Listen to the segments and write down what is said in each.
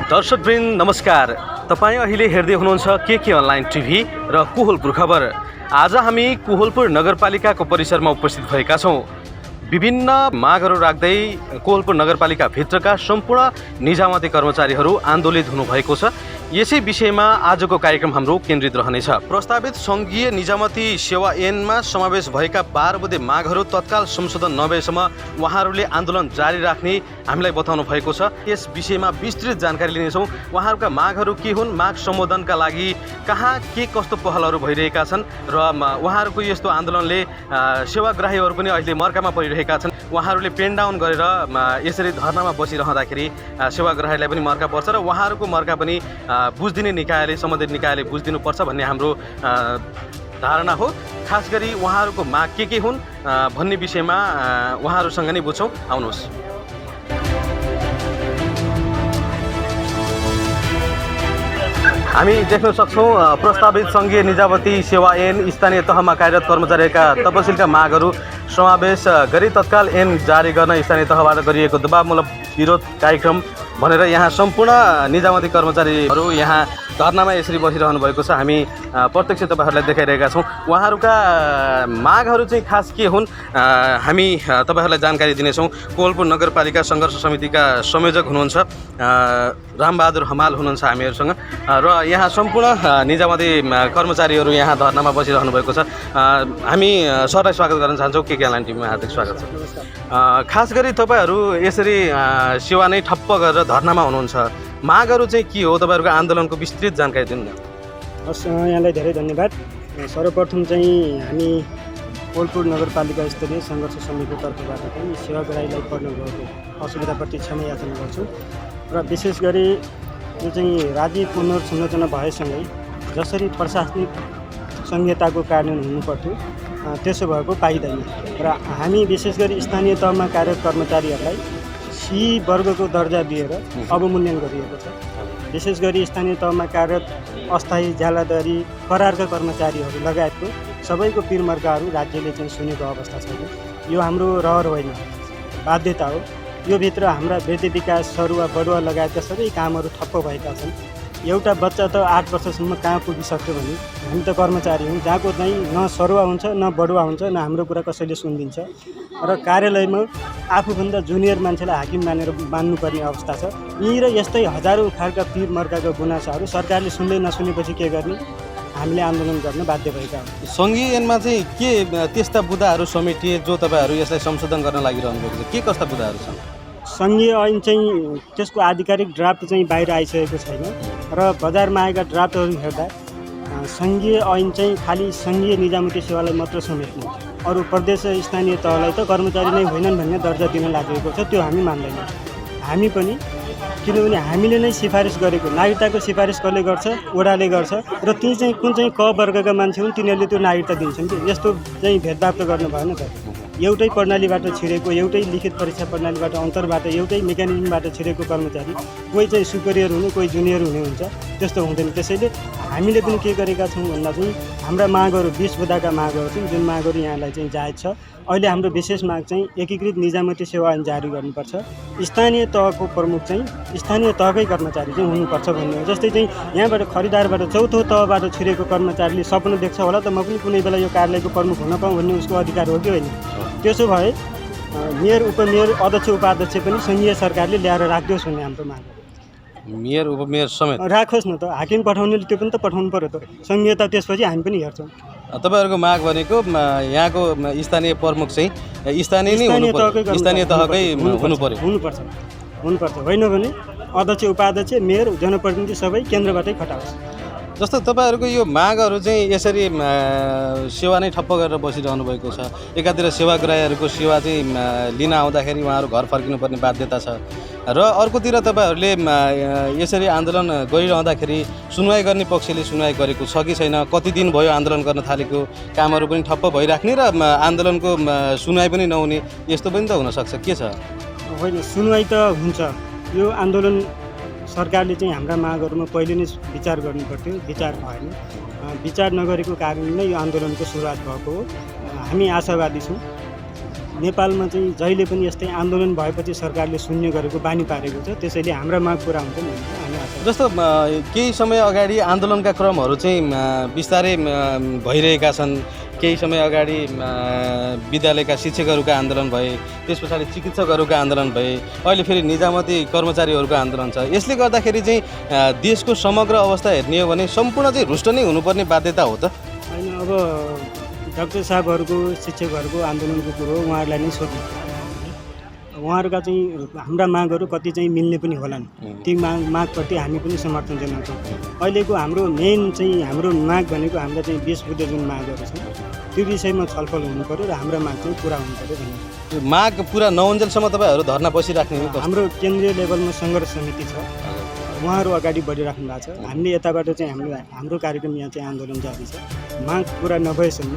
दर्शकवृन्द नमस्कार। तपाईँ अहिले हेर्दै हुनुहुन्छ के अनलाइन टिभी र कोहलपुर खबर। आज हामी कोहलपुर नगरपालिकाको परिसरमा उपस्थित भएका छौँ। विभिन्न मागहरू राख्दै कोहलपुर नगरपालिका भित्रका सम्पूर्ण निजामती कर्मचारीहरू आन्दोलित हुनुभएको छ। यसै विषयमा आजको कार्यक्रम हाम्रो केन्द्रित रहनेछ। प्रस्तावित सङ्घीय निजामती सेवा ऐनमा समावेश भएका 12 बुँदे मागहरू तत्काल संशोधन नभएसम्म उहाँहरूले आन्दोलन जारी राख्ने हामीलाई बताउनु भएको छ। यस विषयमा विस्तृत जानकारी लिनेछौँ। उहाँहरूका मागहरू के हुन्, माग सम्बोधनका लागि कहाँ के कस्तो पहलहरू भइरहेका छन् र उहाँहरूको यस्तो आन्दोलनले सेवाग्राहीहरू पनि अहिले मर्कामा परिरहेका छन्। उहाँहरूले पेन डाउन गरेर यसरी धर्नामा बसिरहँदाखेरि सेवाग्राहीलाई पनि मर्का पर्छ र उहाँहरूको मर्का पनि बुझ्दिने निकायले, सम्बन्धित निकायले बुझिदिनुपर्छ भन्ने हाम्रो धारणा हो। खास गरी उहाँहरूको माग के हुन् भन्ने विषयमा उहाँहरूसँग नै बुझ्छौँ। आउनुहोस्। हामी देख्न सक्छौँ प्रस्तावित सङ्घीय निजामती सेवा ऐन स्थानीय तहमा कार्यरत कर्मचारीका तपसिलका मागहरू समावेश गरी तत्काल ऐन जारी गर्न स्थानीय तहबाट गरिएको दबावमूलक विरोध कार्यक्रम भनेर यहाँ सम्पूर्ण निजामती कर्मचारीहरू यहाँ धर्नामा यसरी बसिरहनु भएको छ। हामी प्रत्यक्ष तपाईँहरूलाई देखाइरहेका छौँ। उहाँहरूका मागहरू चाहिँ खास के हुन् हामी तपाईँहरूलाई जानकारी दिनेछौँ। कोहलपुर नगरपालिका सङ्घर्ष समितिका संयोजक हुनुहुन्छ रामबहादुर हमाल हुनुहुन्छ हामीहरूसँग र यहाँ सम्पूर्ण निजामती कर्मचारीहरू यहाँ धर्नामा बसिरहनु भएको छ। हामी सरलाई स्वागत गर्न चाहन्छौँ। के अनलाइन टिभीमा हार्दिक स्वागत छ। खास गरी तपाईँहरू यसरी सेवा नै ठप्प गरेर धर्नामा हुनुहुन्छ, मागहरू चाहिँ के हो? तपाईँहरूको आन्दोलनको विस्तृत जानकारी दिनु न। हस्, यहाँलाई धेरै धन्यवाद। सर्वप्रथम चाहिँ हामी कोहलपुर नगरपालिका स्तरीय सङ्घर्ष समितिको तर्फबाट चाहिँ सेवाग्राहीलाई पर्न गएको असुविधाप्रति क्षमा याचना गर्छौँ र विशेष गरी यो चाहिँ राज्य पुनर्संरचना भएसँगै जसरी प्रशासनिक संहिताको कार्यान्वयन हुनुपर्थ्यो त्यसो भएको पाइँदैन र हामी विशेष गरी स्थानीय तहमा कार्यरत कर्मचारीहरूलाई सी वर्गको दर्जा दिएर अवमूल्यन गरिएको छ। विशेष गरी स्थानीय तहमा कार्यरत अस्थायी ज्यालादारी करारका कर्मचारीहरू लगायतको सबैको पिरमर्काहरू राज्यले चाहिँ सुनेको अवस्था छैन। यो हाम्रो रहर होइन, बाध्यता हो। यो भित्र हाम्रा वृद्धि विकास, सरुवा, बडुवा लगायतका सबै कामहरू ठप्प भएका छन्। एउटा बच्चा त 8 वर्षसम्म कहाँ पुगिसक्यो भने हामी त कर्मचारी हौँ जहाँको चाहिँ न सरुवा हुन्छ न बडुवा हुन्छ, न हाम्रो कुरा कसैले सुनिदिन्छ र कार्यालयमा आफूभन्दा जुनियर मान्छेलाई हाकिम मानेर मान्नुपर्ने अवस्था छ। यी र यस्तै हजारौँ खालका पिर मर्काका गुनासाहरू सरकारले सुन्दै नसुनेपछि के गर्ने, हामीले आन्दोलन गर्न बाध्य भएका हौँ। सङ्घीय ऐनमा चाहिँ के त्यस्ता बुँदाहरू समेटिए जो तपाईँहरू यसलाई संशोधन गर्न लागिरहनु भएको छ? के कस्ता बुँदाहरू छन्? सङ्घीय ऐन चाहिँ त्यसको आधिकारिक ड्राफ्ट चाहिँ बाहिर आइसकेको छैन र बजारमा आएका ड्राफ्टहरू हेर्दा सङ्घीय ऐन चाहिँ खालि सङ्घीय निजामती सेवालाई मात्र समेट्ने, अरू प्रदेश स्थानीय तहलाई त कर्मचारी नै होइनन् भन्ने दर्जा दिन लागेको छ। त्यो हामी मान्दैनौँ। हामी पनि, किनभने हामीले नै सिफारिस गरेको नागरिकताको सिफारिस कसले गर्छ? वडाले गर्छ र ती चाहिँ कुन चाहिँ क वर्गका मान्छे हुन् तिनीहरूले त्यो नागरिकता दिन्छन् कि यस्तो चाहिँ भेदभाव त गर्नु भएन त। एउटै प्रणालीबाट छिरेको, एउटै लिखित परीक्षा प्रणालीबाट अन्तरबाट एउटै मेकानिजमबाट छिरेको कर्मचारी कोही चाहिँ सुपेरियर हुने, कोही जुनियर हुने हुन्छ, त्यस्तो हुँदैन। त्यसैले हामीले पनि के गरेका छौँ भन्दा चाहिँ हाम्रा मागहरू 20 बुँदाका मागहरू छन्, जुन मागहरू यहाँलाई चाहिँ जायज छ। अहिले हाम्रो विशेष माग चाहिँ एकीकृत निजामती सेवा ऐन जारी गर्नुपर्छ। स्थानीय तहको प्रमुख चाहिँ स्थानीय तहकै कर्मचारी चाहिँ हुनुपर्छ भन्ने हो। जस्तै चाहिँ यहाँबाट खरिदारबाट चौथो तहबाट छिरेको कर्मचारीले सपना देख्छ होला त म पनि कुनै बेला यो कार्यालयको प्रमुख हुन पाऊँ भन्ने उसको अधिकार हो कि होइन? त्यसो भए मेयर, उपमेयर, अध्यक्ष, उपाध्यक्ष पनि सङ्घीय सरकारले ल्याएर राखिदियोस् भन्ने हाम्रो माग हो। मेयर, उपमेयर समेत राखोस् न त। हाकिम पठाउनेले त्यो पनि त पठाउनु पर्यो त। सङ्घीयता त्यसपछि हामी पनि हेर्छौँ। तपाईँहरूको माग भनेको यहाँको स्थानीय प्रमुख चाहिँ स्थानीय तहकै हुनुपर्छ। होइन भने अध्यक्ष, उपाध्यक्ष, मेयर, जनप्रतिनिधि सबै केन्द्रबाटै खटाओस्। जस्तो तपाईँहरूको यो मागहरू चाहिँ यसरी सेवा नै ठप्प गरेर बसिरहनु भएको छ। एकातिर सेवाग्राहीहरूको सेवा चाहिँ लिन आउँदाखेरि उहाँहरू घर फर्किनुपर्ने बाध्यता छ र अर्कोतिर तपाईँहरूले यसरी आन्दोलन गरिरहँदाखेरि सुनवाई गर्ने पक्षले सुनवाई गरेको छ कि छैन? कति दिन भयो आन्दोलन गर्न थालेको? कामहरू पनि ठप्प भइराख्ने र आन्दोलनको सुनवाई पनि नहुने, यस्तो पनि त हुनसक्छ। के छ? होइन, सुनवाई त हुन्छ। यो आन्दोलन सरकारले चाहिँ हाम्रा मागहरूमा पहिले नै विचार गर्नुपर्थ्यो, विचार भएन। विचार नगरेको कारणले नै यो आन्दोलनको सुरुवात भएको हो। हामी आशावादी छौँ नेपालमा चाहिँ जहिले पनि यस्तै आन्दोलन भएपछि सरकारले शून्य गरेको बानी पारेको छ, त्यसैले हाम्रा माग पुरा हुन्छ भन्ने हामी आशा गर्छौँ। जस्तो केही समय अगाडि आन्दोलनका क्रमहरू चाहिँ बिस्तारै भइरहेका छन्। केही समय अगाडि विद्यालयका शिक्षकहरूका आन्दोलन भए, त्यस पछाडि चिकित्सकहरूका आन्दोलन भए, अहिले फेरि निजामती कर्मचारीहरूको आन्दोलन छ। यसले गर्दाखेरि चाहिँ देशको समग्र अवस्था हेर्ने हो भने सम्पूर्ण चाहिँ रुष्ट नै हुनुपर्ने बाध्यता हो त? होइन, अब डाक्टर साहबहरूको शिक्षकहरूको आन्दोलनको कुरो उहाँहरूलाई नै सोध्नु। उहाँहरूका चाहिँ हाम्रा मागहरू कति चाहिँ मिल्ने पनि होलान्, ती मागप्रति हामी पनि समर्थन जनाउँछौँ। अहिलेको हाम्रो मेन चाहिँ हाम्रो माग भनेको हाम्रा चाहिँ 20 बुद्धे जुन मागहरू छन् त्यो विषयमा छलफल हुनु पऱ्यो र हाम्रा माग चाहिँ पुरा हुनु पऱ्यो भन्ने। त्यो माग पुरा नहुन्जेलसम्म तपाईँहरू धर्ना बसिराख्ने हो? हाम्रो केन्द्रीय लेभलमा सङ्घर्ष समिति छ, उहाँहरू अगाडि बढिराख्नु भएको छ। हामीले यताबाट चाहिँ हाम्रो कार्यक्रम यहाँ चाहिँ आन्दोलन जारी छ। माग पुरा नभएसम्म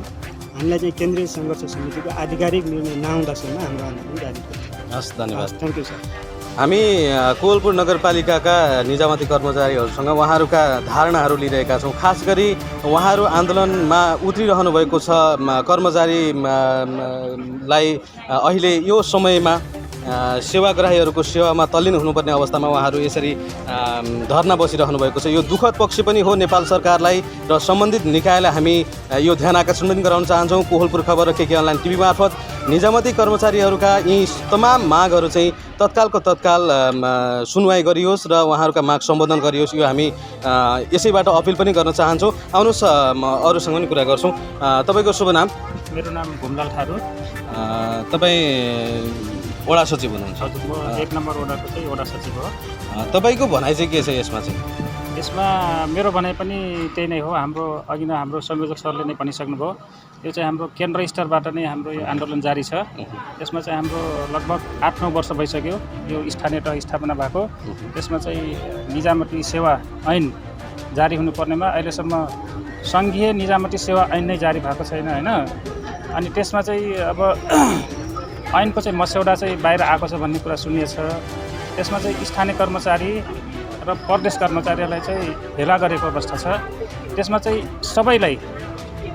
हामीलाई चाहिँ केन्द्रीय सङ्घर्ष समितिको आधिकारिक निर्णय नआउँदासम्म हाम्रो आन्दोलन जारी छ। हस्, धन्यवाद। Thank you sir. हामी कोहलपुर नगरपालिकाका निजामती कर्मचारीहरूसँग उहाँहरूका धारणाहरू लिइरहेका छौँ। खास गरी उहाँहरू आन्दोलनमा उत्रिरहनु भएको छ। कर्मचारीलाई अहिले यो समयमा सेवाग्राहीहरूको सेवामा तल्लीन हुनुपर्ने अवस्थामा उहाँहरू यसरी धर्ना बसिरहनु भएको छ। यो दुःखद पक्ष पनि हो नेपाल सरकारलाई र सम्बन्धित निकायलाई हामी यो ध्यान आकर्षण पनि गराउन चाहन्छौँ। कोहलपुर खबर र केके अनलाइन टिभी मार्फत निजामती कर्मचारीहरूका यी तमाम मागहरू चाहिँ तत्कालको तत्काल सुनवाई गरियोस् र उहाँहरूका माग सम्बोधन गरियोस्, यो हामी यसैबाट अपिल पनि गर्न चाहन्छौँ। आउनुहोस् अरूसँग पनि कुरा गर्छौँ। तपाईँको शुभ नाम? मेरो नाम घुमलाल थारू। तपाईँ वडा सचिव हुनुहुन्छ? हजुर, म 1 नम्बर वडाको चाहिँ वडा सचिव हो। तपाईँको भनाइ चाहिँ के छ यसमा चाहिँ? यसमा मेरो भनाइ पनि त्यही नै हो। हाम्रो अघि नै हाम्रो संयोजक सरले नै भनिसक्नुभयो, यो चाहिँ हाम्रो केन्द्र स्तरबाट नै हाम्रो यो आन्दोलन जारी छ। यसमा चाहिँ हाम्रो लगभग 8-9 वर्ष भइसक्यो यो स्थानीय तह स्थापना भएको। त्यसमा चाहिँ निजामती सेवा ऐन जारी हुनुपर्नेमा अहिलेसम्म सङ्घीय निजामती सेवा ऐन नै जारी भएको छैन होइन। अनि त्यसमा चाहिँ अब ऐनको चाहिँ मस्यौदा चाहिँ बाहिर आएको छ भन्ने कुरा सुनिएको छ। त्यसमा चाहिँ स्थानीय कर्मचारी र प्रदेश कर्मचारीलाई चाहिँ भेला गरेको अवस्था छ। त्यसमा चाहिँ सबैलाई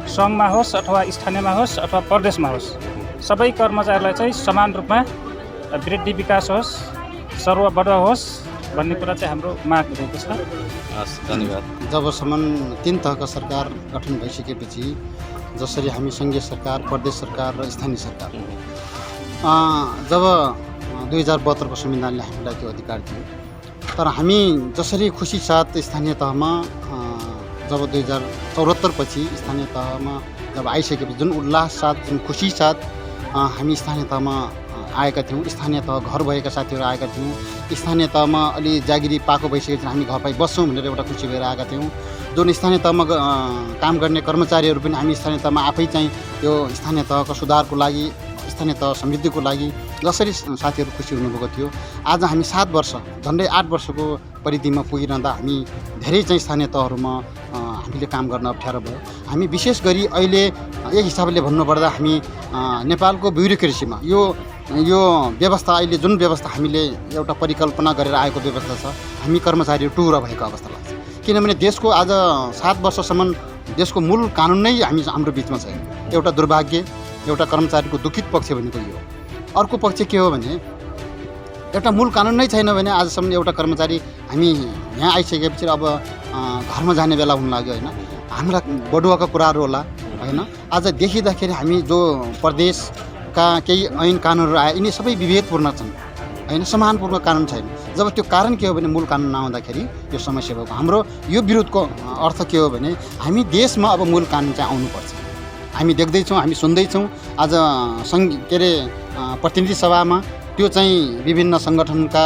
सङ्घमा होस् अथवा स्थानीयमा होस् अथवा प्रदेशमा होस् सबै कर्मचारीलाई चाहिँ समान रूपमा वृद्धि विकास होस्, सर्वबढ होस् भन्ने कुरा चाहिँ हाम्रो माग रहेको छ। हस्, धन्यवाद। जबसम्म 3 तहका सरकार गठन भइसकेपछि जसरी हामी सङ्घीय सरकार, प्रदेश सरकार र स्थानीय सरकार, जब 2072 को संविधानले हामीलाई त्यो अधिकार दियो, तर हामी जसरी खुसी साथ स्थानीय तहमा जब 2074 पछि स्थानीय तहमा जब आइसकेपछि जुन उल्लास साथ, जुन खुसी साथ हामी स्थानीय तहमा आएका थियौँ, स्थानीय तह घर भएका साथीहरू आएका थियौँ, स्थानीय तहमा अलि जागिरी पाएको भइसकेपछि हामी घर पाइ बस्छौँ भनेर एउटा खुसी भएर आएका थियौँ। जुन स्थानीय तहमा काम गर्ने कर्मचारीहरू पनि हामी स्थानीय तहमा आफै चाहिँ यो स्थानीय तहको सुधारको लागि, स्थानीय तह समृद्धिको लागि जसरी साथीहरू खुसी हुनुभएको थियो, आज हामी 7 वर्ष झन्डै 8 वर्षको परिधिमा पुगिरहँदा हामी धेरै चाहिँ स्थानीय तहहरूमा हामीले काम गर्न अप्ठ्यारो भयो। हामी विशेष गरी अहिले एक हिसाबले भन्नुपर्दा हामी नेपालको ब्युरोक्रेसीमा यो व्यवस्था, अहिले जुन व्यवस्था हामीले एउटा परिकल्पना गरेर आएको व्यवस्था छ, हामी कर्मचारीहरू टुहुरा भएको अवस्था लाग्छ। किनभने देशको आज 7 वर्षसम्म देशको मूल कानुन नै हाम्रो बिचमा छैन। एउटा दुर्भाग्य, एउटा कर्मचारीको दुखित पक्ष भनेको यो। अर्को पक्ष के हो भने एउटा मूल कानुन नै छैन भने आजसम्म एउटा कर्मचारी हामी यहाँ आइसकेपछि अब घरमा जाने बेला हुन लाग्यो होइन। हाम्रा बढुवाका कुराहरू होला होइन। आज देखिँदाखेरि हामी जो प्रदेशका केही ऐन कानुनहरू आए यिनी सबै विभेदपूर्ण छन् होइन, समानपूर्ण कानुन छैन। जब त्यो कारण के हो भने मूल कानुन नआउँदाखेरि यो समस्या भएको। हाम्रो यो विरोधको अर्थ के हो भने हामी देशमा अब मूल कानुन चाहिँ आउनुपर्छ। हामी देख्दैछौँ, हामी सुन्दैछौँ आज प्रतिनिधि सभामा त्यो चाहिँ विभिन्न सङ्गठनका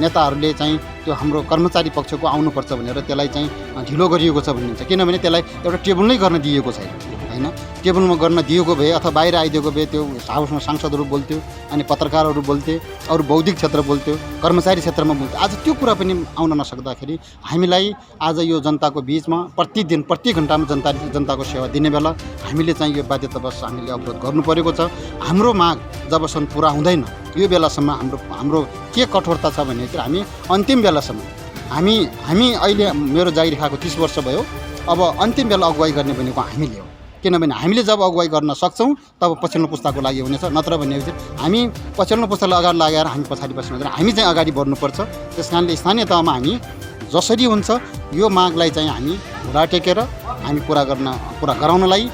नेताहरूले चाहिँ त्यो हाम्रो कर्मचारी पक्षको आउनुपर्छ भनेर त्यसलाई चाहिँ ढिलो गरिएको छ भनिन्छ। किनभने त्यसलाई एउटा टेबल नै गर्न दिएको छैन होइन। टेबलमा गर्न दिएको भए अथवा बाहिर आइदिएको भए त्यो हाउसमा सांसदहरू बोल्थ्यो, अनि पत्रकारहरू बोल्थे, अरू बौद्धिक क्षेत्र बोल्थ्यो, कर्मचारी क्षेत्रमा बोल्थ्यो। आज त्यो कुरा पनि आउन नसक्दाखेरि हामीलाई आज यो जनताको बिचमा प्रतिदिन प्रति घन्टामा जनताको सेवा दिने बेला हामीले चाहिँ यो बाध्यतावश हामीले अवरोध गर्नु परेको छ। हाम्रो माग जबसम्म पुरा हुँदैन यो बेलासम्म हाम्रो के कठोरता छ भने हामी अन्तिम बेलासम्म हामी अहिले मेरो जागिर खाएको 30 वर्ष भयो। अब अन्तिम बेला अगुवाई गर्ने भनेको हामीले हो किनभने हामीले जब अगुवाई गर्न सक्छौँ तब पछिल्लो पुस्ताको लागि हुनेछ, नत्र भने हामी पछिल्लो पुस्तालाई अगाडि लागेर हामी पछाडि बस्नु हुँदैन, हामी चाहिँ अगाडि बढ्नुपर्छ। त्यस कारणले स्थानीय तहमा हामी जसरी हुन्छ यो मागलाई चाहिँ हामी घुँडा टेकेर हामी पुरा गराउनलाई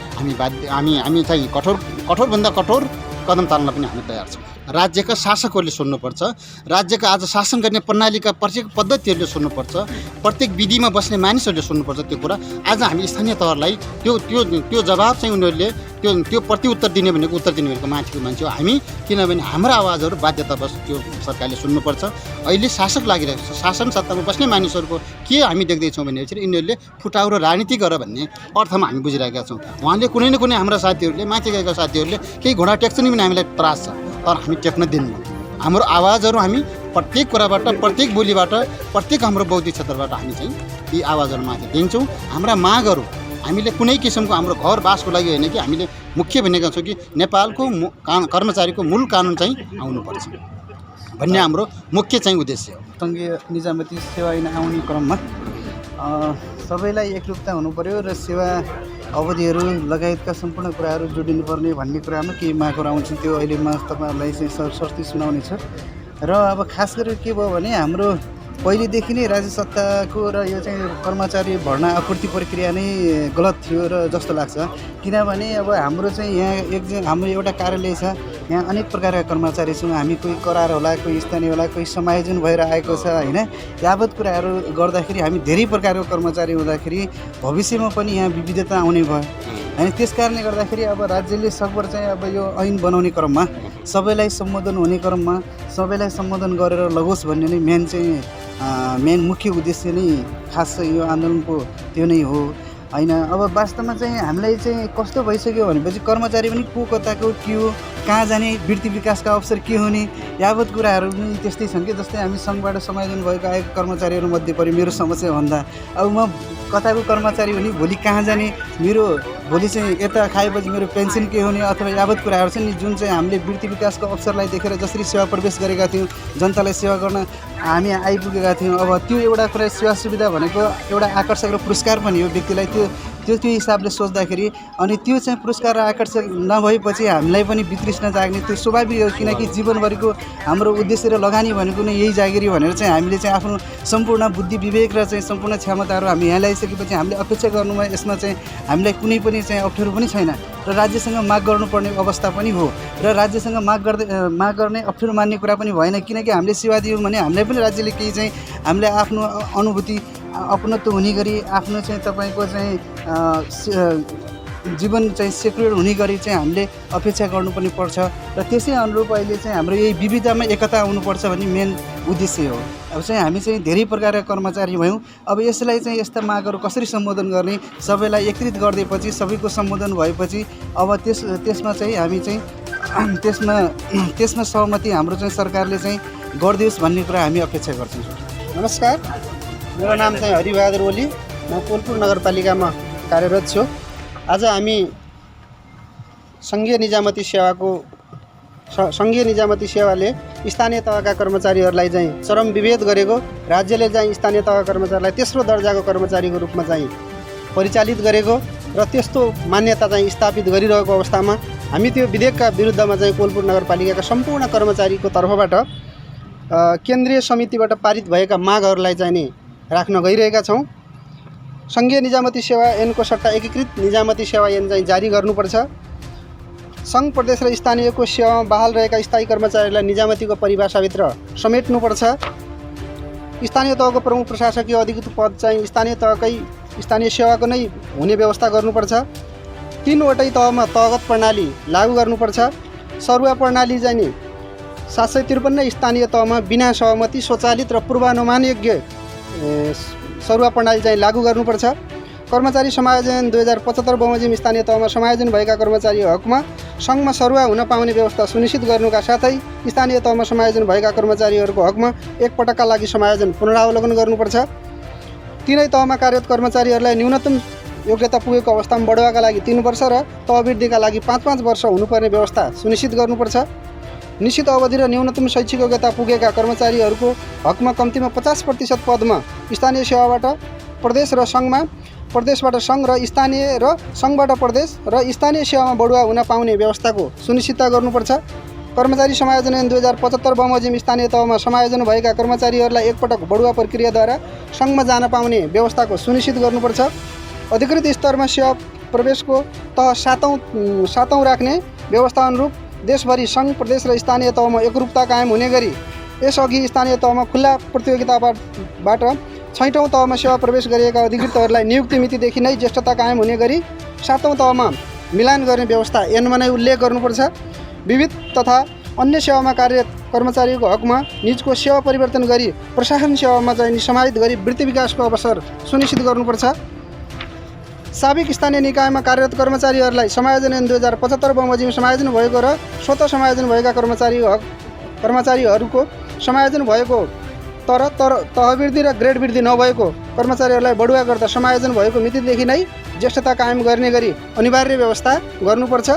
हामी चाहिँ कठोरभन्दा कठोर कदम चाल्न पनि हामी तयार छौँ। राज्यका शासकहरूले सुन्नुपर्छ, राज्यका आज शासन गर्ने प्रणालीका प्रत्येक पद्धतिहरूले सुन्नुपर्छ, प्रत्येक विधिमा बस्ने मानिसहरूले सुन्नुपर्छ त्यो कुरा। आज हामी स्थानीय तहलाई त्यो जवाब चाहिँ उनीहरूले त्यो प्रतिउत्तर दिने भनेको उत्तर दिने भनेको माथिको मान्छे हो हामी, किनभने हाम्रो आवाजहरू बाध्यतावश त्यो सरकारले सुन्नुपर्छ। अहिले शासक लागिरहेको छ, शासन सत्तामा बस्ने मानिसहरूको के हामी देख्दैछौँ भनेपछि यिनीहरूले फुटाउ र राजनीति गर भन्ने अर्थमा हामी बुझिरहेका छौँ। उहाँले कुनै न कुनै हाम्रा साथीहरूले माथि गएका साथीहरूले केही घोडा टेक्छन् भने हामीलाई त्रास छ, तर हामी टेक्न दिन्नौँ। हाम्रो आवाजहरू हामी प्रत्येक कुराबाट, प्रत्येक बोलीबाट, प्रत्येक हाम्रो बौद्धिक क्षेत्रबाट हामी चाहिँ यी आवाजहरू माथि दिन्छौँ। हाम्रा मागहरू हामीले कुनै किसिमको हाम्रो घर बासको लागि होइन कि हामीले मुख्य भनेका छौँ कि नेपालको कर्मचारीको मूल कानुन चाहिँ आउनुपर्छ भन्ने हाम्रो मुख्य चाहिँ उद्देश्य हो। सङ्घीय निजामती सेवा ऐन आउने क्रममा सबैलाई एकरूपता हुनु पर्यो र सेवा अवधिहरू लगायतका सम्पूर्ण कुराहरू जोडिनुपर्ने भन्ने कुरामा केही मागहरू आउँछन्। त्यो अहिले म तपाईँहरूलाई चाहिँ सरस्वती सुनाउने छ। र अब खास गरेर के भयो भने हाम्रो पहिलेदेखि नै राज्य सत्ताको र यो चाहिँ कर्मचारी भर्ना आपूर्ति प्रक्रिया नै गलत थियो र जस्तो लाग्छ। किनभने अब हाम्रो चाहिँ यहाँ हाम्रो एउटा कार्यालय छ, यहाँ अनेक प्रकारका कर्मचारी छौँ हामी, कोही करार होला, कोही स्थानीय होला, कोही समायोजन भएर आएको छ होइन। यावत कुराहरू गर्दाखेरि हामी धेरै प्रकारको कर्मचारी हुँदाखेरि भविष्यमा पनि यहाँ विविधता आउने भयो होइन। त्यस कारणले गर्दाखेरि अब राज्यले सकभर चाहिँ अब यो ऐन बनाउने क्रममा सबैलाई सम्बोधन हुने क्रममा सबैलाई सम्बोधन गरेर लगोस् भन्ने नै मेन मुख्य उद्देश्य नै खास चाहिँ यो आन्दोलनको त्यो नै हो होइन। अब वास्तवमा चाहिँ हामीलाई चाहिँ कस्तो भइसक्यो भनेपछि कर्मचारी पनि को कताको के हो, कहाँ जाने, वृत्ति विकासका अवसर के हुने, यावत कुराहरू पनि त्यस्तै छन् कि। जस्तै हामी सङ्घबाट समायोजन भएको आएको कर्मचारीहरूमध्ये परि मेरो समस्या भन्दा अब म कताको कर्मचारी हुने, भोलि कहाँ जाने, मेरो भोलि चाहिँ यता खाएपछि मेरो पेन्सन के हुने, अथवा यावत कुराहरू छन् नि जुन चाहिँ हामीले वृत्ति विकासको अवसरलाई देखेर जसरी सेवा प्रवेश गरेका थियौँ, जनतालाई सेवा गर्न हामी आइपुगेका थियौँ। अब त्यो एउटा कुरा सेवा सुविधा भनेको एउटा आकर्षक र पुरस्कार पनि हो व्यक्तिलाई, त्यो हिसाबले सोच्दाखेरि अनि त्यो चाहिँ पुरस्कार र आकर्षक नभएपछि हामीलाई पनि वितृष्णा जाग्ने त्यो स्वाभाविक हो। किनकि जीवनभरिको हाम्रो उद्देश्य र लगानी भनेको नै यही जागिरी भनेर चाहिँ हामीले चाहिँ आफ्नो सम्पूर्ण बुद्धि विवेक र चाहिँ सम्पूर्ण क्षमताहरू हामी यहाँ ल्याइसकेपछि हामीले अपेक्षा गर्नुमा यसमा चाहिँ हामीलाई कुनै पनि चाहिँ अप्ठ्यारो पनि छैन र राज्यसँग माग गर्नुपर्ने अवस्था पनि हो र राज्यसँग माग गर्ने अप्ठ्यारो मान्ने कुरा पनि भएन। किनकि हामीले सेवा दियौँ भने हामीलाई पनि राज्यले केही चाहिँ हामीलाई आफ्नो अनुभूति अपनत्व हुने गरी आफ्नो चाहिँ तपाईँको चाहिँ जीवन चाहिँ सेक्युर हुने गरी चाहिँ हामीले अपेक्षा गर्नुपर्ने पर्छ र त्यसै अनुरूप अहिले चाहिँ हाम्रो यही विविधतामा एकता आउनुपर्छ भन्ने मेन उद्देश्य हो। अब चाहिँ हामी चाहिँ धेरै प्रकारका कर्मचारी भयौँ। अब यसलाई चाहिँ यस्ता मागहरू कसरी सम्बोधन गर्ने, सबैलाई एकत्रित गरिदिएपछि सबैको सम्बोधन भएपछि अब त्यसमा चाहिँ हामी चाहिँ त्यसमा सहमति हाम्रो चाहिँ सरकारले चाहिँ गरिदियोस् भन्ने कुरा हामी अपेक्षा गर्छौँ। नमस्कार, मेरो नाम चाहिँ हरिबहादुर ओली, म कोलपुर नगरपालिकामा कार्यरत छु। आज हामी सङ्घीय निजामती सेवाले स्थानीय तहका कर्मचारीहरूलाई चाहिँ चरम विभेद गरेको, राज्यले चाहिँ स्थानीय तहका कर्मचारीलाई तेस्रो दर्जाको कर्मचारीको रूपमा चाहिँ परिचालित गरेको र त्यस्तो मान्यता चाहिँ स्थापित गरिरहेको अवस्थामा हामी त्यो विधेयकका विरुद्धमा चाहिँ कोलपुर नगरपालिकाका सम्पूर्ण कर्मचारीको तर्फबाट केन्द्रीय समितिबाट पारित भएका मागहरूलाई चाहिँ नि राख्न गइरहेका छौँ। सङ्घीय निजामती सेवा ऐनको सट्टा एकीकृत निजामती सेवा ऐन चाहिँ जारी गर्नुपर्छ। सङ्घ प्रदेश र स्थानीयको सेवामा बहाल रहेका स्थायी कर्मचारीलाई निजामतीको परिभाषाभित्र समेट्नुपर्छ। स्थानीय तहको प्रमुख प्रशासकीय अधिकृत पद चाहिँ स्थानीय सेवाको नै हुने व्यवस्था गर्नुपर्छ। 3वटै तहमा तहगत प्रणाली लागू गर्नुपर्छ। सरुवा प्रणाली चाहिँ नि 753 स्थानीय तहमा बिना सहमति स्वचालित र पूर्वानुमानयोग्य सरुवा प्रणाली चाहिँ लागू गर्नुपर्छ। कर्मचारी समायोजन 2075 बमोजिम स्थानीय तहमा समायोजन भएका कर्मचारी हकमा सङ्घमा सरुवा हुन पाउने व्यवस्था सुनिश्चित गर्नुका साथै स्थानीय तहमा समायोजन भएका कर्मचारीहरूको हकमा एक पटकका लागि समायोजन पुनरावलोकन गर्नुपर्छ। तीनै तहमा कार्यरत कर्मचारीहरूलाई न्यूनतम योग्यता पुगेको अवस्थामा बढुवाका लागि 3 वर्ष र तहवृद्धिका लागि 5-5 वर्ष हुनुपर्ने व्यवस्था सुनिश्चित गर्नुपर्छ। निश्चित अवधि र न्यूनतम शैक्षिक योग्यता पुगेका कर्मचारीहरूको हकमा कम्तीमा 50% पदमा स्थानीय सेवाबाट प्रदेश र सङ्घमा प्रदेशबाट सङ्घ र स्थानीय र सङ्घबाट प्रदेश र स्थानीय सेवामा बढुवा हुन पाउने व्यवस्थाको सुनिश्चितता गर्नुपर्छ। कर्मचारी समायोजन ऐन 2075 बमोजिम स्थानीय तहमा समायोजन भएका कर्मचारीहरूलाई एकपटक बढुवा प्रक्रियाद्वारा सङ्घमा जान पाउने व्यवस्थाको सुनिश्चित गर्नुपर्छ। अधिकृत स्तरमा सेवा प्रवेशको तह सातौँ राख्ने व्यवस्था अनुरूप देशभरि सङ्घ प्रदेश र स्थानीय तहमा एकरूपता कायम हुने गरी यसअघि स्थानीय तहमा खुल्ला प्रतियोगिताबाट 6औँ तहमा सेवा प्रवेश गरिएका अधिकृतहरूलाई नियुक्ति मितिदेखि नै ज्येष्ठता कायम हुने गरी 7औँ तहमा मिलान गर्ने व्यवस्था ऐनमा नै उल्लेख गर्नुपर्छ। विविध तथा अन्य सेवामा कार्यरत कर्मचारीको हकमा निजको सेवा परिवर्तन गरी प्रशासन सेवामा चाहिँ समाहित गरी वृत्ति विकासको अवसर सुनिश्चित गर्नुपर्छ। साबिक स्थानीय निकायमा कार्यरत कर्मचारीहरूलाई समायोजन ऐन 2075 बमोजिम समायोजन भएको र स्वतः समायोजन भएका कर्मचारीहरूको समायोजन भएको तर तहवृद्धि र ग्रेड वृद्धि नभएको कर्मचारीहरूलाई बढुवा गर्दा समायोजन भएको मितिदेखि नै ज्येष्ठता कायम गर्ने गरी अनिवार्य व्यवस्था गर्नुपर्छ।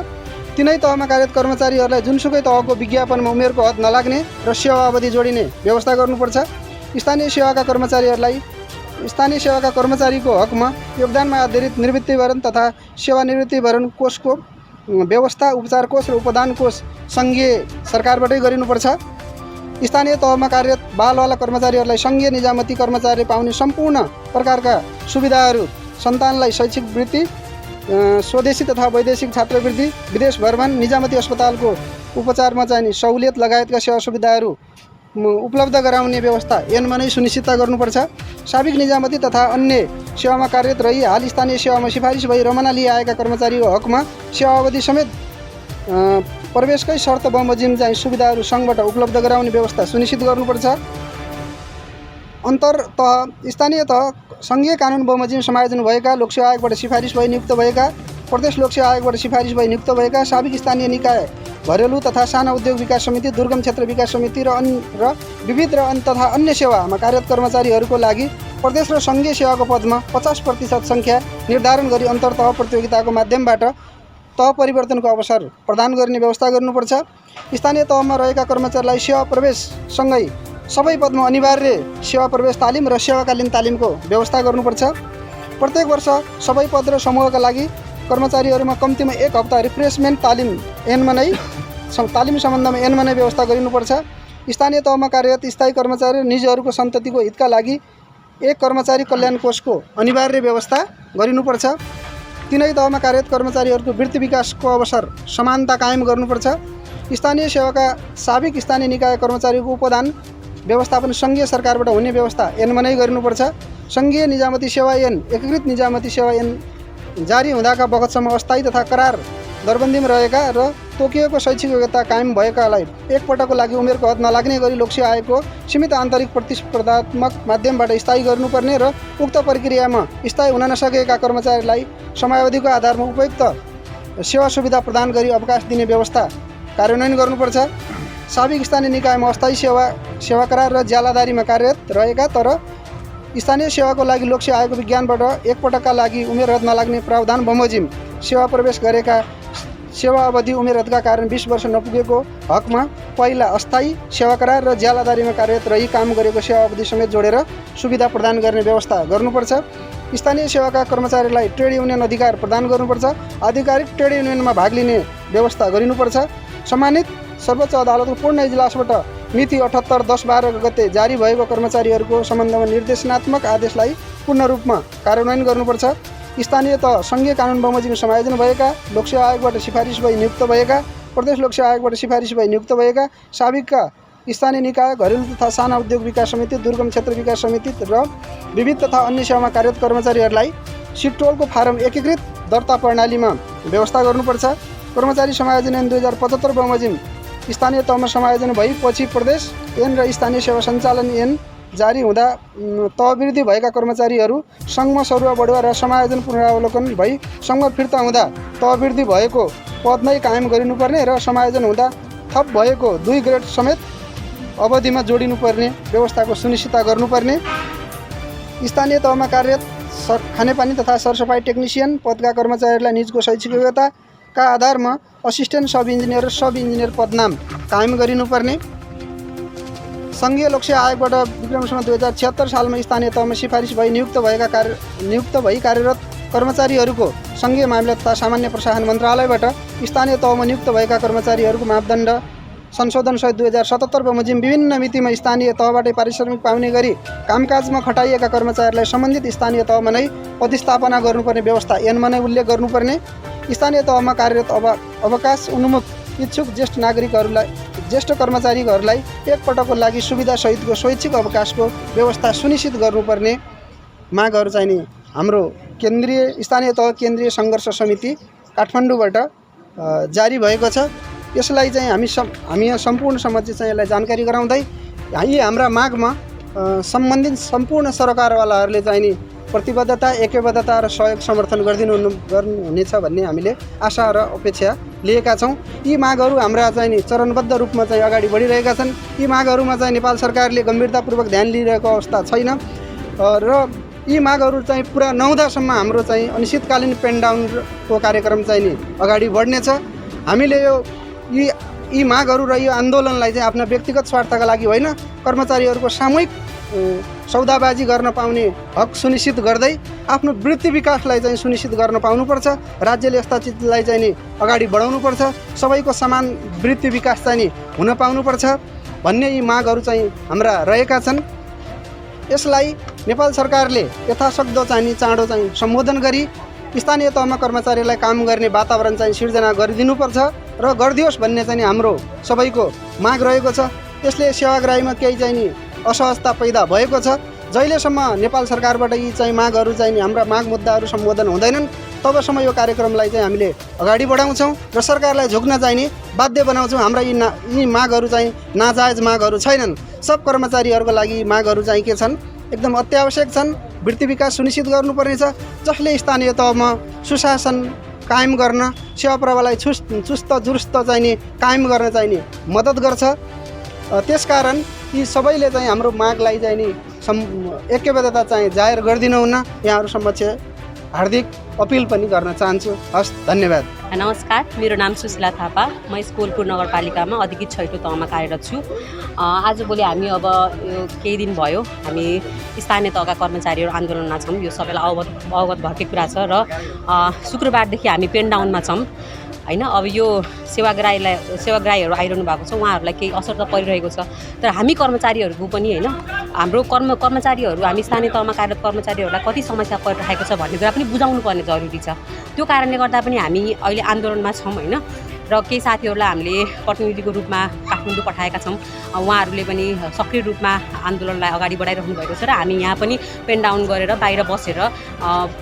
तिनै तहमा कार्यरत कर्मचारीहरूलाई जुनसुकै तहको विज्ञापनमा उमेरको हद नलाग्ने र सेवा अवधि जोडिने व्यवस्था गर्नुपर्छ। स्थानीय सेवाका कर्मचारीको हकमा योगदानमा आधारित निवृत्तिभरण तथा सेवानिवृत्तिभरण कोषको व्यवस्था उपचार कोष र उपदान कोष सङ्घीय सरकारबाटै गरिनुपर्छ। स्थानीय तहमा कार्यरत बालवाला कर्मचारीहरूलाई सङ्घीय निजामती कर्मचारीले पाउने सम्पूर्ण प्रकारका सुविधाहरू, सन्तानलाई शैक्षिक वृत्ति, स्वदेशी तथा वैदेशिक छात्रवृत्ति, विदेश भ्रमण, निजामती अस्पतालको उपचारमा चाहिने सहुलियत लगायतका सेवा सुविधाहरू उपलब्ध गराउने व्यवस्था ऐनमा नै सुनिश्चितता गर्नुपर्छ। साबिक निजामती तथा अन्य सेवामा कार्यरत रही हाल स्थानीय सेवामा सिफारिस भई रमना लिई आएका कर्मचारीको हकमा सेवा अवधि समेत प्रवेशकै शर्त बमोजिम चाहिँ सुविधाहरू सङ्घबाट उपलब्ध गराउने व्यवस्था सुनिश्चित गर्नुपर्छ। अन्तर्तह स्थानीय तह सङ्घीय कानुन बमोजिम समायोजन भएका लोकसेवा आयोगबाट सिफारिस भई नियुक्त भएका, प्रदेश लोकसेवा आयोगबाट सिफारिस भई नियुक्त भएका, साबिक स्थानीय निकाय, घरेलु तथा साना उद्योग विकास समिति, दुर्गम क्षेत्र विकास समिति र विविध र तथा अन्य सेवामा कार्यरत कर्मचारीहरूको लागि प्रदेश र सङ्घीय सेवाको पदमा 50% सङ्ख्या निर्धारण गरी अन्तर्तह प्रतियोगिताको माध्यमबाट तह परिवर्तनको अवसर प्रदान गर्ने व्यवस्था गर्नुपर्छ। स्थानीय तहमा रहेका कर्मचारीलाई सेवा प्रवेशसँगै सबै पदमा अनिवार्य सेवा प्रवेश तालिम र सेवाकालीन तालिमको व्यवस्था गर्नुपर्छ। प्रत्येक वर्ष सबै पद र समूहका लागि कर्मचारीहरूमा कम्तीमा 1 हप्ता रिफ्रेसमेन्ट तालिम सम्बन्धमा ऐनमा नै व्यवस्था गरिनुपर्छ। स्थानीय तहमा कार्यरत स्थायी कर्मचारी र निजहरूको सन्ततिको हितका लागि 1 कर्मचारी कल्याण कोषको अनिवार्य व्यवस्था गरिनुपर्छ। तिनै तहमा कार्यरत कर्मचारीहरूको वृत्ति विकासको अवसर समानता कायम गर्नुपर्छ। स्थानीय सेवाका साबिक स्थानीय निकाय कर्मचारीको उपदान व्यवस्थापन सङ्घीय सरकारबाट हुने व्यवस्था ऐनमा नै गरिनुपर्छ। सङ्घीय निजामती सेवा ऐन, एकीकृत निजामती सेवा ऐन जारी हुँदाका बखतसम्म अस्थायी तथा करार दरबन्दीमा रहेका र तोकिएको शैक्षिक योग्यता कायम भएकालाई एकपटकको लागि उमेरको हद नलाग्ने गरी लोकसेवा आयोगको सीमित आन्तरिक प्रतिस्पर्धात्मक माध्यमबाट स्थायी गर्नुपर्ने र उक्त प्रक्रियामा स्थायी हुन नसकेका कर्मचारीलाई समयावधिको आधारमा उपयुक्त सेवा सुविधा प्रदान गरी अवकाश दिने व्यवस्था कार्यान्वयन गर्नुपर्छ। साबिक स्थानीय निकायमा अस्थायी सेवा करार र ज्यालादारीमा कार्यरत रहेका तर स्थानीय सेवाको लागि लोकसेवा आयोगको विज्ञानबाट एकपटकका लागि उमेर हद नलाग्ने प्रावधान बमोजिम सेवा प्रवेश गरेका सेवा अवधि उमेर हदका कारण 20 वर्ष नपुगेको हकमा पहिला अस्थायी सेवा करार र ज्यालादारीमा कार्यरत रही काम गरेको सेवा अवधि समेत जोडेर सुविधा प्रदान गर्ने व्यवस्था गर्नुपर्छ। स्थानीय सेवाका कर्मचारीलाई ट्रेड युनियन अधिकार प्रदान गर्नुपर्छ। आधिकारिक ट्रेड युनियनमा भाग लिने व्यवस्था गरिनुपर्छ। सम्मानित सर्वोच्च अदालतको पूर्ण इजलासबाट मिति 78/10/12 गते जारी भएको कर्मचारीहरूको सम्बन्धमा निर्देशनात्मक आदेशलाई पूर्ण रूपमा कार्यान्वयन गर्नुपर्छ। स्थानीय तह सङ्घीय कानुन बमोजिम समायोजन भएका, लोकसेवा आयोगबाट सिफारिस भई नियुक्त भएका, प्रदेश लोकसेवा आयोगबाट सिफारिस भई नियुक्त भएका, साबिकका स्थानीय निकाय, घरेलु तथा साना उद्योग विकास समिति, दुर्गम क्षेत्र विकास समिति र विविध तथा अन्य सेवामा कार्यरत कर्मचारीहरूलाई सिटोलको फारम एकीकृत दर्ता प्रणालीमा व्यवस्था गर्नुपर्छ। कर्मचारी समायोजन ऐन 2075 बमोजिम स्थानीय तहमा समायोजन भएपछि प्रदेश ऐन र स्थानीय सेवा सञ्चालन ऐन जारी हुँदा तहवृद्धि भएका कर्मचारीहरू सङ्घमा सरुवा बढुवा र समायोजन पुनरावलोकन भई सङ्घमा फिर्ता हुँदा तहवृद्धि भएको पद नै कायम गरिनुपर्ने र समायोजन हुँदा थप भएको 2 ग्रेड समेत अवधिमा जोडिनुपर्ने व्यवस्थाको सुनिश्चितता गर्नुपर्ने। स्थानीय तहमा कार्यरत खानेपानी तथा सरसफाई टेक्निसियन पदका कर्मचारीहरूलाई निजको शैक्षिक योग्यताका आधारमा असिस्टेन्ट सब इन्जिनियर र सब इन्जिनियर पदनाम कायम गरिनुपर्ने। सङ्घीय लोकसेवा आयोगबाट विक्रमसम्म 2076 सालमा स्थानीय तहमा सिफारिस भई नियुक्त भई कार्यरत कर्मचारीहरूको सङ्घीय मामिला तथा सामान्य प्रशासन मन्त्रालयबाट स्थानीय तहमा नियुक्त भएका कर्मचारीहरूको मापदण्ड संशोधनसहित 2077 बमोजिम विभिन्न मितिमा स्थानीय तहबाटै पारिश्रमिक पाउने गरी कामकाजमा खटाइएका कर्मचारीलाई सम्बन्धित स्थानीय तहमा नै प्रतिस्थापना गर्नुपर्ने व्यवस्था ऐनमा नै उल्लेख गर्नुपर्ने, स्थानीय तहमा कार्यरत अवकाश उन्मुख इच्छुक ज्येष्ठ कर्मचारीहरूलाई एकपटकको लागि सुविधासहितको स्वैच्छिक अवकाशको व्यवस्था सुनिश्चित गर्नुपर्ने मागहरू चाहिँ नि हाम्रो स्थानीय तह केन्द्रीय सङ्घर्ष समिति काठमाडौँबाट जारी भएको छ। यसलाई चाहिँ हामी यहाँ सम्पूर्ण समक्ष चाहिँ यसलाई जानकारी गराउँदै यी हाम्रा मागमा सम्बन्धित सम्पूर्ण सरकारवालाहरूले चाहिँ नि प्रतिबद्धता, एकबद्धता र सहयोग समर्थन गर्नुहुनेछ भन्ने हामीले आशा र अपेक्षा लिएका छौँ। यी मागहरू हाम्रा चाहिँ नि चरणबद्ध रूपमा चाहिँ अगाडि बढिरहेका छन्। यी मागहरूमा चाहिँ नेपाल सरकारले गम्भीरतापूर्वक ध्यान लिइरहेको अवस्था छैन र यी मागहरू चाहिँ पुरा नहुँदासम्म हाम्रो चाहिँ अनिश्चितकालीन पेन डाउनको कार्यक्रम चाहिँ नि अगाडि बढ्नेछ। हामीले यी मागहरू र यो आन्दोलनलाई चाहिँ आफ्ना व्यक्तिगत स्वार्थका लागि होइन, कर्मचारीहरूको सामूहिक सौदाबाजी गर्न पाउने हक सुनिश्चित गर्दै आफ्नो वृत्ति विकासलाई चाहिँ सुनिश्चित गर्न पाउनुपर्छ। राज्यले यस्ता चिजलाई चाहिँ नि अगाडि बढाउनुपर्छ। सबैको समान वृत्ति विकास चाहिँ नि हुन पाउनुपर्छ भन्ने यी मागहरू चाहिँ हाम्रा रहेका छन्। यसलाई नेपाल सरकारले यथासक्दो चाहिँ नि चाँडो चाहिँ सम्बोधन गरी स्थानीय तहमा कर्मचारीलाई काम गर्ने वातावरण चाहिँ सिर्जना गरिदिनुपर्छ र गरिदियोस् भन्ने चाहिँ हाम्रो सबैको माग रहेको छ। यसले सेवाग्राहीमा केही चाहिँ नि असहजता पैदा भएको छ। जहिलेसम्म नेपाल सरकारबाट यी चाहिँ मागहरू चाहिँ नि हाम्रा माग मुद्दाहरू सम्बोधन हुँदैनन् तबसम्म यो कार्यक्रमलाई चाहिँ हामीले अगाडि बढाउँछौँ र सरकारलाई झुक्न चाहिँ नि बाध्य बनाउँछौँ। हाम्रा यी मागहरू चाहिँ नाजायज मागहरू छैनन्। सब कर्मचारीहरूको लागि मागहरू चाहिँ के छन्, एकदम अत्यावश्यक छन्। वृत्ति विकास सुनिश्चित गर्नुपर्नेछ जसले स्थानीय तहमा सुशासन कायम गर्न, सेवा प्रवाहलाई चुस्त दुरुस्त चाहिँ नि कायम गर्न चाहिँ नि मद्दत गर्छ। त्यसकारण यी सबैले चाहिँ हाम्रो मागलाई चाहिँ नि एकबद्धता चाहिँ जाहेर गरिदिनुहुन्न यहाँहरू समक्ष हार्दिक अपिल पनि गर्न चाहन्छु। हस्, धन्यवाद। नमस्कार, मेरो नाम सुशीला थापा। म स्कुलपुर नगरपालिकामा अधिकृत छैटौँ तहमा कार्यरत छु। आजभोलि हामी अब केही दिन भयो हामी स्थानीय तहका कर्मचारीहरू आन्दोलनमा छौँ। यो सबैलाई अवगत भएकै कुरा छ र शुक्रबारदेखि हामी पेन डाउनमा छौँ होइन। अब यो सेवाग्राहीहरू आइरहनु भएको छ, उहाँहरूलाई केही असर त परिरहेको छ। तर हामी कर्मचारीहरूको पनि होइन, हाम्रो कर्मचारीहरू हामी स्थानीय तहमा कार्यरत कर्मचारीहरूलाई कति समस्या परिरहेको छ भन्ने कुरा पनि बुझाउनु पर्ने जरुरी छ। त्यो कारणले गर्दा पनि हामी अहिले आन्दोलनमा छौँ होइन। र केही साथीहरूलाई हामीले प्रतिनिधिको रूपमा काठमाडौँ पठाएका छौँ। उहाँहरूले पनि सक्रिय रूपमा आन्दोलनलाई अगाडि बढाइरहनु भएको छ र हामी यहाँ पनि पेन डाउन गरेर बाहिर बसेर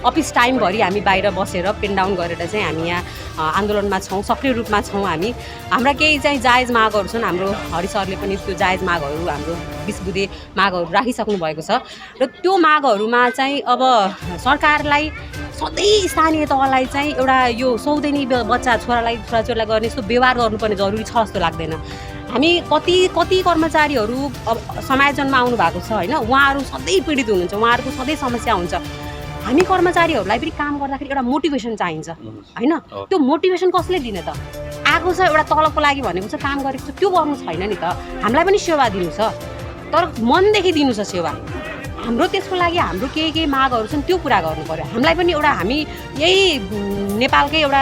अफिस टाइमभरि हामी बाहिर बसेर पेन डाउन गरेर चाहिँ हामी यहाँ आन्दोलनमा छौँ, सक्रिय रूपमा छौँ हामी। हाम्रा केही चाहिँ जायज मागहरू छन्। हाम्रो हरि सरले पनि त्यो जायज मागहरू, हाम्रो 20 बुँदे मागहरू राखिसक्नु भएको छ र त्यो मागहरूमा चाहिँ अब सरकारलाई सधैँ स्थानीय तहलाई चाहिँ एउटा यो सौदेनी बच्चा छोराछोरीलाई गर्ने यस्तो व्यवहार गर्नुपर्ने जरुरी छ जस्तो लाग्दैन। हामी कति कर्मचारीहरू अब समायोजनमा आउनु भएको छ होइन, उहाँहरू सधैँ पीडित हुनुहुन्छ, उहाँहरूको सधैँ समस्या हुन्छ। हामी कर्मचारीहरूलाई पनि काम गर्दाखेरि एउटा मोटिभेसन चाहिन्छ होइन। त्यो मोटिभेसन कसले दिने त? आएको छ एउटा तलबको लागि भनेको छ, काम गरेको छ, त्यो गर्नु छैन नि त। हामीलाई पनि सेवा दिनु छ तर मनदेखि दिनु छ सेवा। हाम्रो त्यसको लागि हाम्रो केही मागहरू छन्, त्यो पुरा गर्नु पर्यो। हामीलाई पनि एउटा हामी यही नेपालकै एउटा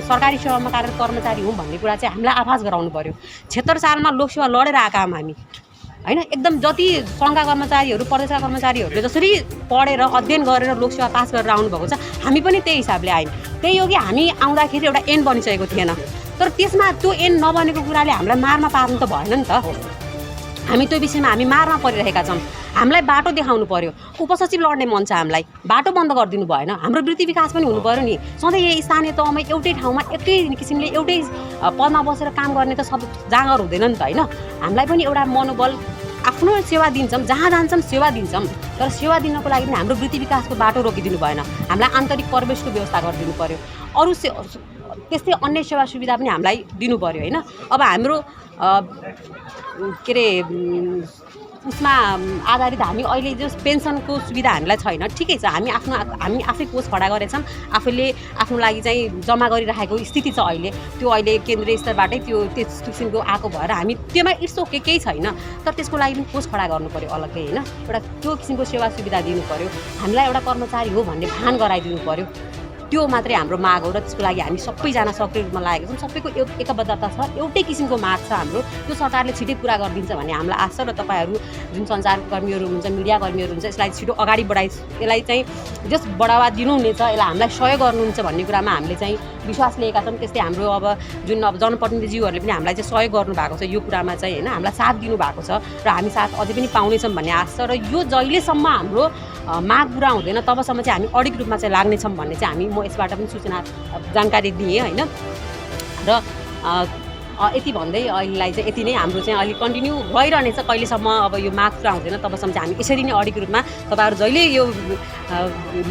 सरकारी सेवामा कार्यरत कर्मचारी हौँ भन्ने कुरा चाहिँ हामीलाई आभास गराउनु पर्यो। 76 सालमा लोकसेवा लडेर आएका हौँ हामी होइन। एकदम जति सङ्घका कर्मचारीहरू, प्रदेशका कर्मचारीहरूले जसरी पढेर अध्ययन गरेर लोकसेवा पास गरेर आउनुभएको छ, हामी पनि त्यही हिसाबले आयौँ। त्यही हो कि हामी आउँदाखेरि एउटा एन्ड बनिसकेको थिएन। तर त्यसमा त्यो एन्ड नबनेको कुराले हामीलाई मारमा पार्नु त भएन नि त। हामी त्यो विषयमा हामी मारमा परिरहेका छौँ। हामीलाई बाटो देखाउनु पर्यो। उपसचिव लड्ने मन छ हामीलाई, बाटो बन्द गरिदिनु भएन। हाम्रो वृत्ति विकास पनि हुनु पर्यो नि। सधैँ यही स्थानीय तहमा एउटै ठाउँमा एकै किसिमले एउटै पदमा बसेर काम गर्ने त सब जाँगर हुँदैन नि त होइन। हामीलाई पनि एउटा मनोबल, आफ्नो सेवा दिन्छौँ, जहाँ जान्छौँ सेवा दिन्छौँ, तर सेवा दिनको लागि पनि हाम्रो वृत्ति विकासको बाटो रोकिदिनु भएन। हामीलाई आन्तरिक प्रवेशको व्यवस्था गरिदिनु पर्यो। अरू त्यस्तै अन्य सेवा सुविधा पनि हामीलाई दिनु पर्यो होइन। अब हाम्रो के अरे उसमा आधारित हामी अहिले जो पेन्सनको सुविधा हामीलाई छैन, ठिकै छ, हामी आफै कोष खडा गरेछौँ, आफूले आफ्नो लागि चाहिँ जम्मा गरिराखेको स्थिति छ अहिले, त्यो अहिले केन्द्रीय स्तरबाटै त्यस किसिमको आएको भएर हामी त्योमा इट्स ओके, केही छैन, तर त्यसको लागि पनि कोष खडा गर्नु पऱ्यो अलग्गै होइन, एउटा त्यो किसिमको सेवा सुविधा दिनु पऱ्यो, हामीलाई एउटा कर्मचारी हो भन्ने भान गराइदिनु पऱ्यो, त्यो मात्रै हाम्रो माग हो र त्यसको लागि हामी सबैजना सक्रिय रूपमा लागेको छौँ। सबैको एकबद्धता छ, एउटै किसिमको माग छ हाम्रो, त्यो सरकारले छिटै पुरा गरिदिन्छ भन्ने हामीलाई आशा र तपाईँहरू जुन सञ्चारकर्मीहरू हुनुहुन्छ, मिडियाकर्मीहरू हुन्छ, यसलाई छिटो अगाडि यसलाई चाहिँ जस बढावा दिनुहुनेछ, यसलाई हामीलाई सहयोग गर्नुहुन्छ भन्ने कुरामा हामीले चाहिँ विश्वास लिएका छौँ। त्यस्तै हाम्रो जुन जनप्रतिनिधिज्यूहरूले पनि हामीलाई चाहिँ सहयोग गर्नुभएको छ यो कुरामा चाहिँ होइन, हामीलाई साथ दिनुभएको छ र हामी साथ अझै पनि पाउनेछौँ भन्ने आशा र यो जहिलेसम्म हाम्रो माग पुरा हुँदैन तबसम्म चाहिँ हामी अडिग रूपमा चाहिँ लाग्नेछौँ भन्ने चाहिँ हामी म यसबाट पनि सूचना जानकारी दिएँ होइन। र यति भन्दै अहिलेलाई चाहिँ यति नै हाम्रो चाहिँ अलिक कन्टिन्यू भइरहनेछ, कहिलेसम्म अब यो माग पुरा हुँदैन तबसम्म चाहिँ हामी यसरी नै अडिग रूपमा तपाईँहरू जहिले यो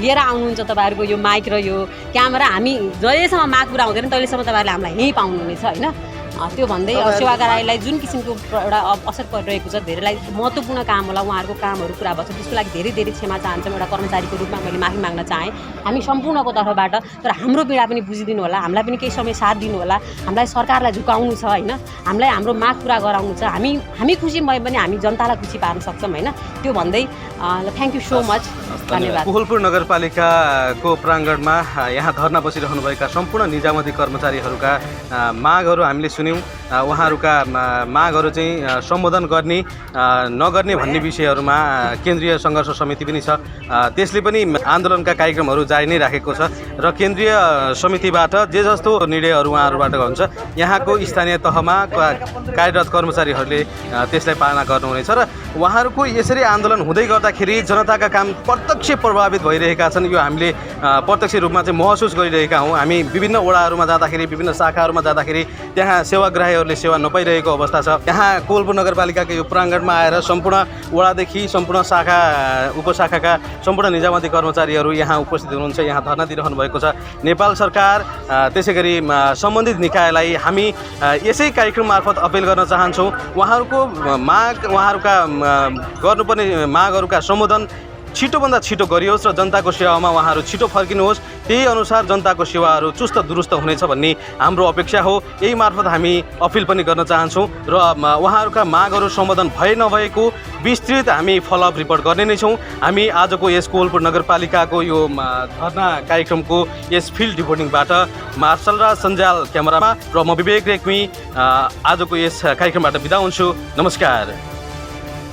लिएर आउनुहुन्छ, तपाईँहरूको यो माइक र यो क्यामेरा, हामी जहिलेसम्म माग पुरा हुँदैन तहिलेसम्म तपाईँहरूले हामीलाई यहीँ पाउनुहुनेछ होइन। त्यो भन्दै सेवाग्राहीलाई जुन किसिमको एउटा असर परिरहेको छ, धेरैलाई महत्त्वपूर्ण काम होला, उहाँहरूको कामहरू पुरा भएको छ, त्यसको लागि धेरै धेरै क्षमा चाहन्छौँ। एउटा कर्मचारीको रूपमा मैले माफी माग्न चाहेँ हामी सम्पूर्णको तर्फबाट, तर हाम्रो पीडा पनि बुझिदिनु होला, हामीलाई पनि केही समय साथ दिनु होला, हामीलाई सरकारलाई झुकाउनु छ होइन, हामीलाई हाम्रो माग पुरा गराउनु छ, हामी खुसी भए पनि हामी जनतालाई खुसी पार्न सक्छौँ होइन। त्यो भन्दै थ्याङ्क यू सो मच, धन्यवाद। कोहलपुर नगरपालिकाको प्राङ्गणमा यहाँ धर्ना बसिरहनुभएका सम्पूर्ण निजामती कर्मचारीहरूका मागहरू हामीले सुन्यौँ। उहाँहरूका मागहरू चाहिँ सम्बोधन गर्ने नगर्ने भन्ने विषयहरूमा केन्द्रीय सङ्घर्ष समिति पनि छ, त्यसले पनि आन्दोलनका कार्यक्रमहरू जारी नै राखेको छ र केन्द्रीय समितिबाट जे जस्तो निर्णयहरू उहाँहरूबाट हुन्छ यहाँको स्थानीय तहमा कार्यरत कर्मचारीहरूले त्यसलाई पालना गर्नुहुनेछ र उहाँहरूको यसरी आन्दोलन हुँदै गर्दाखेरि जनताका काम प्रत्यक्ष प्रभावित भइरहेका छन्। यो हामीले प्रत्यक्ष रूपमा चाहिँ महसुस गरिरहेका हौँ। हामी विभिन्न वडाहरूमा जाँदाखेरि, विभिन्न शाखाहरूमा जाँदाखेरि त्यहाँ सेवाग्राहीहरूले सेवा नपाइरहेको अवस्था छ। यहाँ कोहलपुर नगरपालिकाको यो प्राङ्गणमा आएर सम्पूर्ण वडादेखि सम्पूर्ण शाखा उपशाखाका सम्पूर्ण निजामती कर्मचारीहरू यहाँ उपस्थित हुनुहुन्छ, यहाँ धर्ना दिइरहनु भएको छ। नेपाल सरकार त्यसै गरी सम्बन्धित निकायलाई हामी यसै कार्यक्रम मार्फत अपिल गर्न चाहन्छौँ, उहाँहरूको माग, उहाँहरूका गर्नुपर्ने मागहरूका सम्बोधन छिटोभन्दा छिटो गरियोस् र जनताको सेवामा उहाँहरू छिटो फर्किनुहोस्, त्यही अनुसार जनताको सेवाहरू चुस्त दुरुस्त हुनेछ भन्ने हाम्रो अपेक्षा हो। यही मार्फत हामी अपिल पनि गर्न चाहन्छौँ र उहाँहरूका मागहरू सम्बोधन भए नभएको विस्तृत हामी फलोअप रिपोर्ट गर्ने नै छौँ। हामी आजको यस कोहलपुर नगरपालिकाको यो धर्ना कार्यक्रमको यस फिल्ड रिपोर्टिङबाट मार्शल राज सञ्जाल क्यामेरामा र म विवेक रेग्मी आजको यस कार्यक्रमबाट बिदा हुन्छु। नमस्कार।